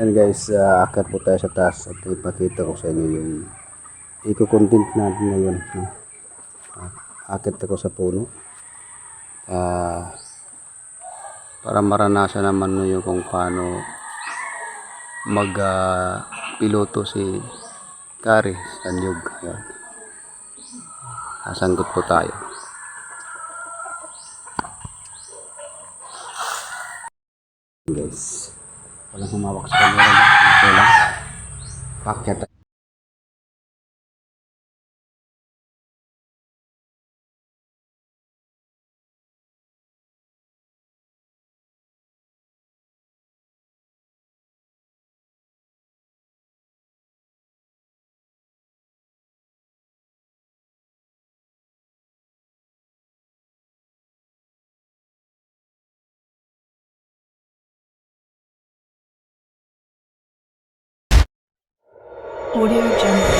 Yan guys, akit po tayo sa taas at ipakita ko sa inyo yung i-content natin ngayon. Akit ako sa puno para maranasan naman nyo yung kung paano mag piloto si Kari sa niyog. Sasanggot po tayo guys. Walang humawak sa camera na. Ito lang. Pakyat. Audio Jungle.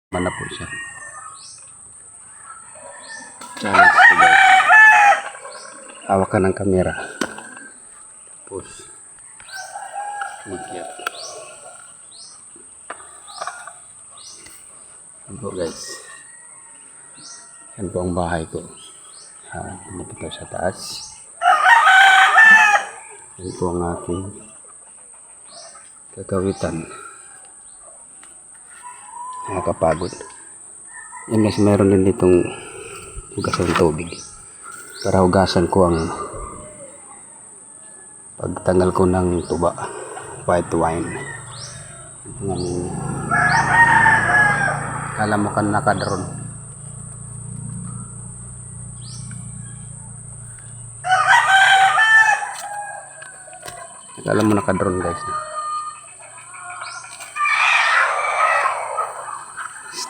Mana po siya. Challenge ko guys. Hawak ka ng kamera. Tapos makyat. Yan po guys. Yan po ang bahay ko. Dito tayo sa taas. Yan po ang aking kakawitan. Nakakapagod. Yan guys, meron din ditong hugasan ng tubig para hugasan ko ang pagtanggal ko ng tuba, white wine. Kala mo kan nakadron. Kala mo nakadron guys.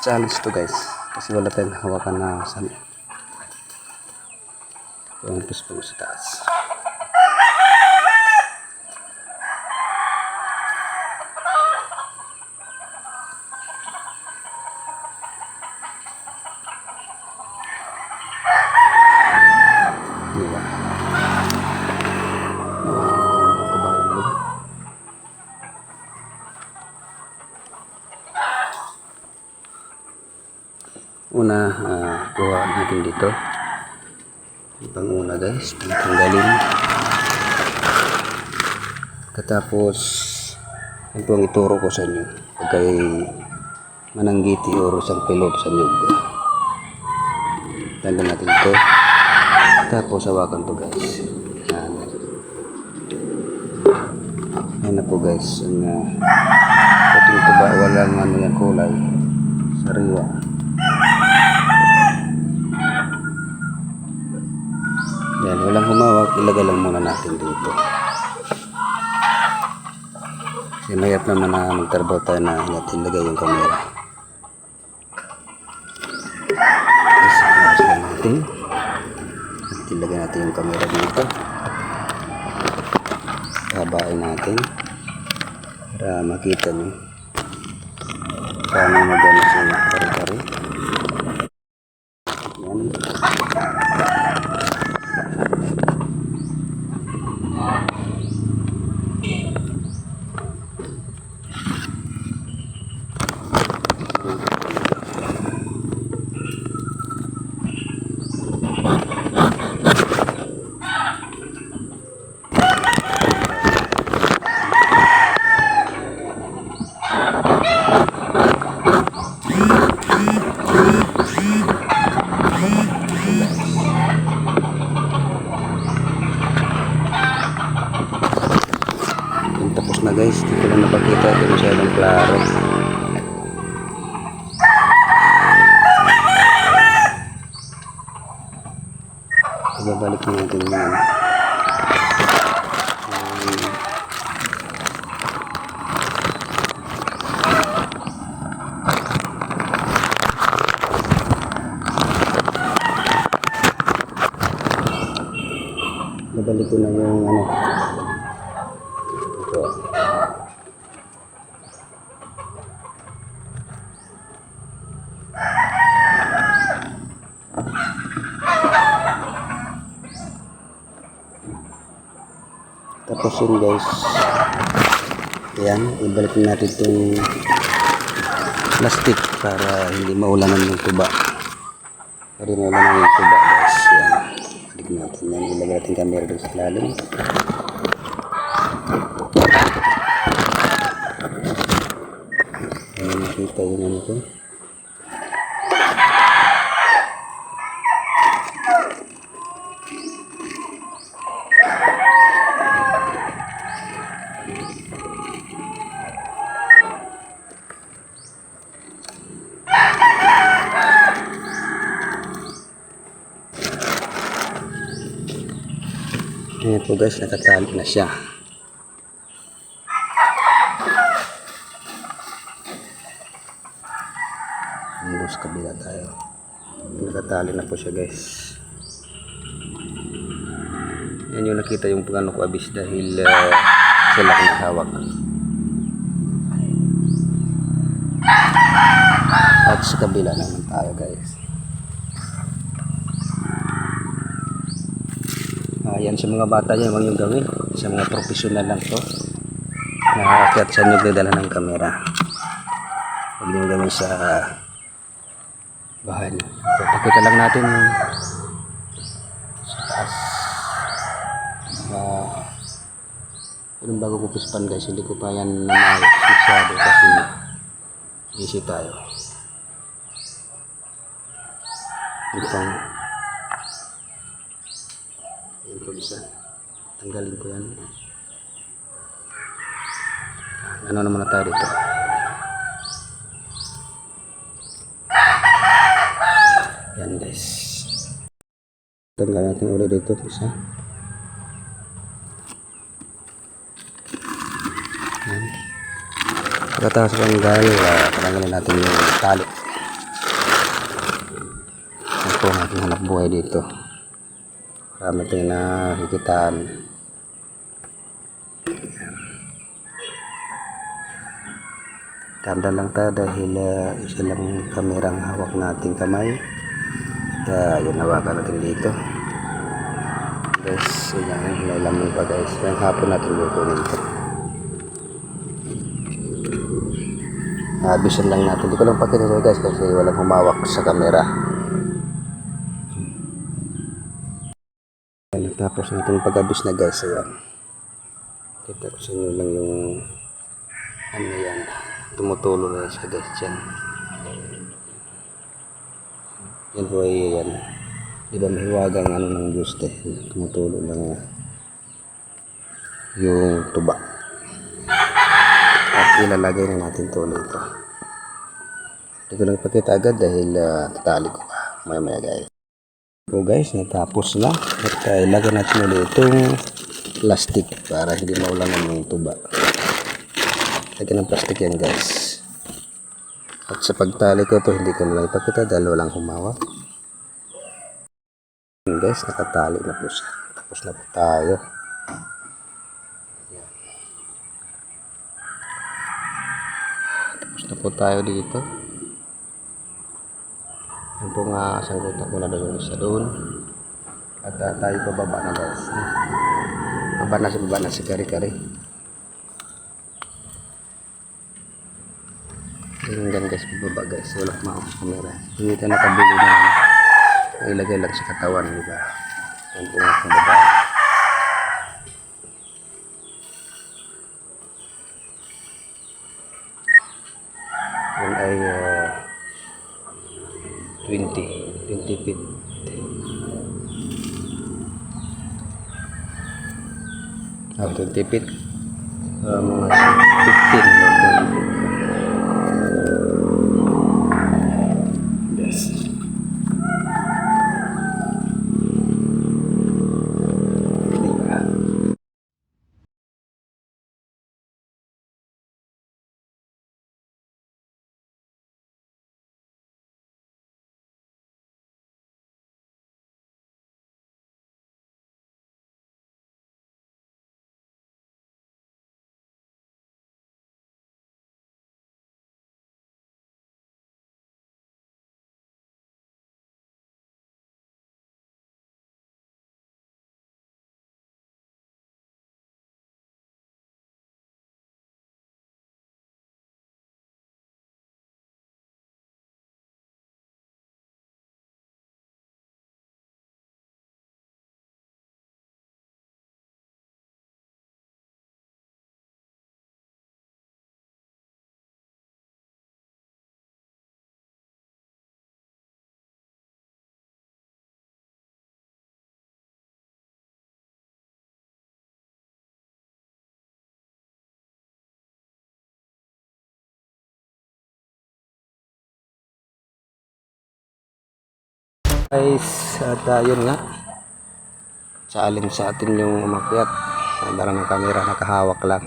Challenge to guys kasi wala tayong hawakan na sali. Yung puspong sa taas. Diba? Una, kuha natin dito. Panguna guys, tanggalin. Katapos, ito ang ituro ko sa inyo. Pag kayo mananggiti o isang pilot sa nyug. Tanggal natin ito. Tapos, hawakan to guys. Yan na po guys. Ang puting tuba, walang ano yung kulay. Sariwa. Yan, walang humawak, ilagay lang muna natin dito. Kasi mayap naman na magtrabaho tayo na ilagay yung camera. Tapos natin. At ilagay natin yung camera dito. Habain natin para makita nyo paano magamit sa kare-kare. Yan. Tapos na guys, dito lang napakita, ito masyadong klaro. Ibabalik natin yan. Ibabalik ko na yung dito. Tapos yun guys, ayan, ibalik natin itong plastic para hindi maulanan ng tuba. Para hindi maulanan ng tuba guys. Ayan, balik natin yan. Ilagay natin camera doon sa ilalim. Ayan, nakita yun ano ko. Ayan po guys, nakatali na siya. Doon sa kabila tayo. Nakatali na po siya guys. Yan yung nakita yung pagano ko abis dahil sila nakahawak. At sa kabila naman tayo guys. Yan sa mga bata yan, huwag yung gawin. Sa mga professional lang to. Nakakakyat sa inyo nagdala ng kamera. Huwag yung gawin sa bahay niyo. Pakita lang natin yung sa taas. Yung bago ko pispan guys, hindi ko pa yan masyado kasi busy tayo. Itong yan po isa. Tanggalin ko yan. Ano naman na tayo dito. Yan guys. Tanggalin natin ulit dito isa. Yan. Pagkatapos tanggal, tanggalin natin yung tali. Yan po natin hanap buhay dito. Marami tayong nakikitaan. Tanda lang tayo dahil isa lang kamerang hawak nating kamay. Yun, hawakan natin dito. Guys, yan, nailamin pa guys. Yung hapon natin bukunin ito. Abisan lang natin. Hindi ko lang pakita guys kasi walang humawak sa kamera. Tapos natin pag-abis na guys, ayan. Kita ko sa inyo lang yung ano yan, tumutulo na siya guys dyan. Yan po ay yan. Diba mahiwagang ano ng gusto eh. Tumutulo lang yung tuba. At ilalagay na natin tuloy ito. Hindi ko lang pakita agad dahil tatali ko pa. Maya guys. So guys, natapos na. At ilagay natin ulit itong plastic para hindi maulanan yung tuba. Lagyan ng plastic yan guys. At sa pagtali ko ito, hindi ko na lang ipakita dahil walang humawak. Yan guys, nakatali na po siya. Tapos na po tayo. Yan. Tapos na po tayo dito. Yan po nga, sanggutan ko na doon isa doon. At tayo pababa na guys. Baba na si kari-kari. Tingnan guys, pababa guys. Wala kumawak sa camera. Hindi tayo nakabili na ilagay lang sa katawan, diba? Yan po nga pababa. Yan ay 20 feet. Ah, 20 feet. Mga 15 or 20 feet. Guys, at yun nga. Sa alin sa atin yung umakyat. Andara ng camera, nakahawak lang.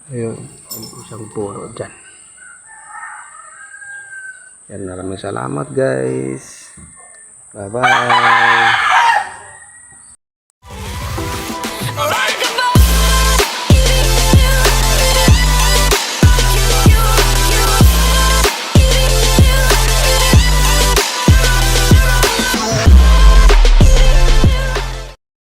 Ayun, isang puro dyan. Yan, maraming salamat guys. Bye-bye.